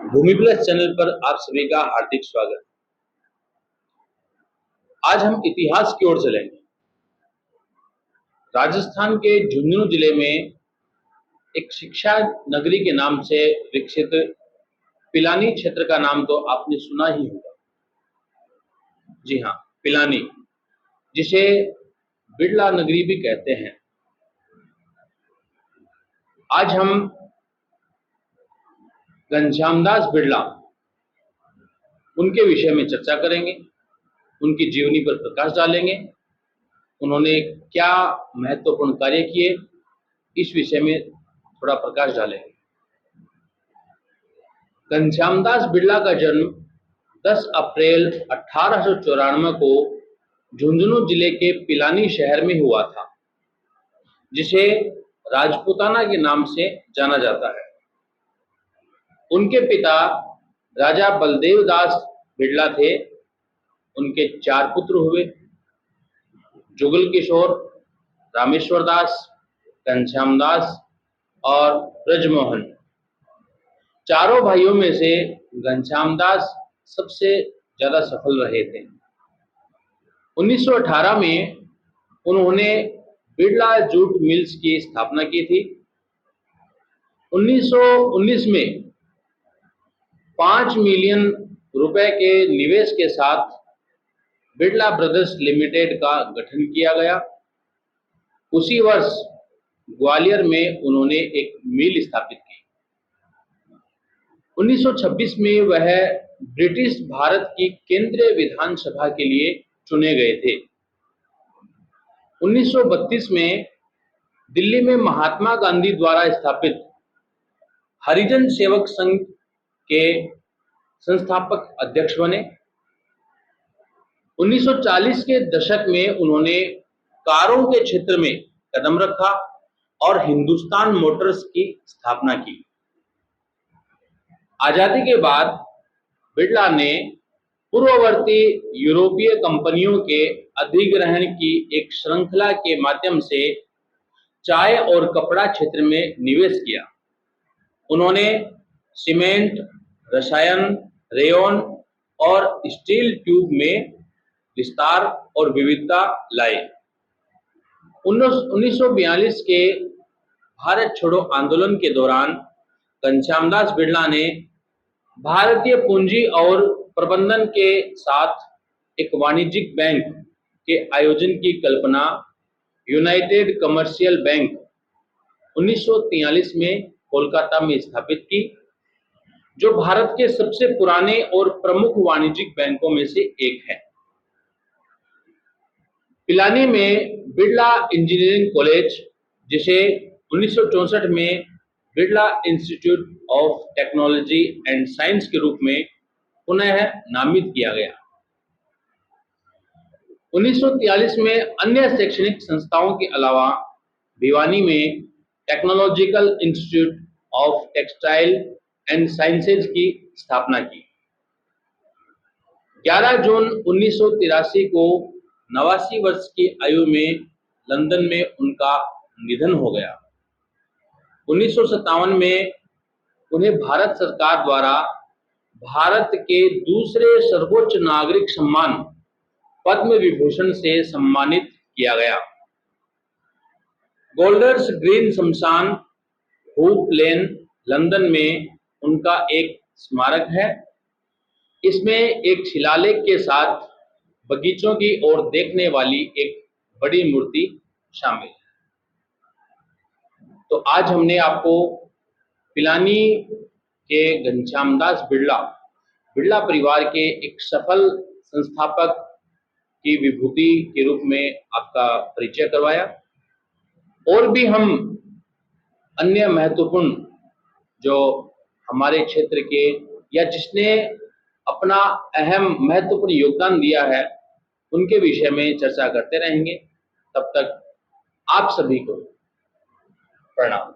भूमि plus channel पर आप सभी का हार्दिक स्वागत। आज हम इतिहास की ओर चलेंगे। राजस्थान के झुंझुनू जिले में एक शिक्षा नगरी के नाम से विकसित पिलानी क्षेत्र का नाम तो आपने सुना ही होगा। जी हाँ, पिलानी, जिसे बिड़ला नगरी भी कहते हैं। आज हम घनश्यामदास बिड़ला उनके विषय में चर्चा करेंगे, उनकी जीवनी पर प्रकाश डालेंगे, उन्होंने क्या महत्वपूर्ण कार्य किए, इस विषय में थोड़ा प्रकाश डालेंगे। घनश्यामदास बिड़ला का जन्म 10 अप्रैल 1894 को झुंझुनू जिले के पिलानी शहर में हुआ था, जिसे राजपूताना के नाम से जाना जाता है। उनके पिता राजा बलदेव दास बिड़ला थे। उनके 4 पुत्र हुए, जुगल किशोर, रामेश्वर दास, घनश्याम दास और ब्रजमोहन। चारों भाइयों में से घनश्याम दास सबसे ज्यादा सफल रहे थे। 1918 में उन्होंने बिड़ला जूट मिल्स की स्थापना की थी। 1919 में 5 मिलियन रुपए के निवेश के साथ बिड़ला ब्रदर्स लिमिटेड का गठन किया गया। उसी वर्ष ग्वालियर में उन्होंने एक मिल स्थापित की। 1926 में वह ब्रिटिश भारत की केंद्रीय विधानसभा के लिए चुने गए थे। 1932 में दिल्ली में महात्मा गांधी द्वारा स्थापित हरिजन सेवक संघ के संस्थापक अध्यक्ष बने। 1940 के दशक में उन्होंने कारों के क्षेत्र में कदम रखा और हिंदुस्तान मोटर्स की स्थापना की। आजादी के बाद बिड़ला ने पूर्ववर्ती यूरोपीय कंपनियों के अधिग्रहण की एक श्रृंखला के माध्यम से चाय और कपड़ा क्षेत्र में निवेश किया। उन्होंने सीमेंट, रसायन, रेयन और स्टील ट्यूब में विस्तार और विविधता लाई। 1942 के भारत छोड़ो आंदोलन के दौरान घनश्यामदास बिड़ला ने भारतीय पूंजी और प्रबंधन के साथ एक वाणिज्यिक बैंक के आयोजन की कल्पना यूनाइटेड कमर्शियल बैंक 1943 में कोलकाता में स्थापित की, जो भारत के सबसे पुराने और प्रमुख वाणिज्यिक बैंकों में से एक है। पिलानी में बिड़ला इंजीनियरिंग कॉलेज, जिसे 1964 में Birla institute of technology and science के रूप में पुनः नामित किया गया। 1943 में अन्य शैक्षणिक संस्थाओं के अलावा भिवानी में technological institute of textile and sciences की स्थापना की। 11 जून 1983 को 89 वर्ष की आयु में लंदन में उनका निधन हो गया। 1957 में उन्हें भारत सरकार द्वारा भारत के दूसरे सर्वोच्च नागरिक सम्मान पद्म विभूषण से सम्मानित किया गया। गोल्डर्स ग्रीन शमशान, हूप लेन, लंदन में उनका एक स्मारक है। इसमें एक शिलालेख के साथ बगीचों की ओर देखने वाली एक बड़ी मूर्ति शामिल है। तो आज हमने आपको पिलानी के घनश्यामदास बिड़ला परिवार के एक सफल संस्थापक की विभूति के रूप में आपका परिचय करवाया। और भी हम अन्य महत्वपूर्ण जो हमारे क्षेत्र के या जिसने अपना अहम महत्वपूर्ण योगदान दिया है, उनके विषय में चर्चा करते रहेंगे। तब तक आप सभी को प्रणाम।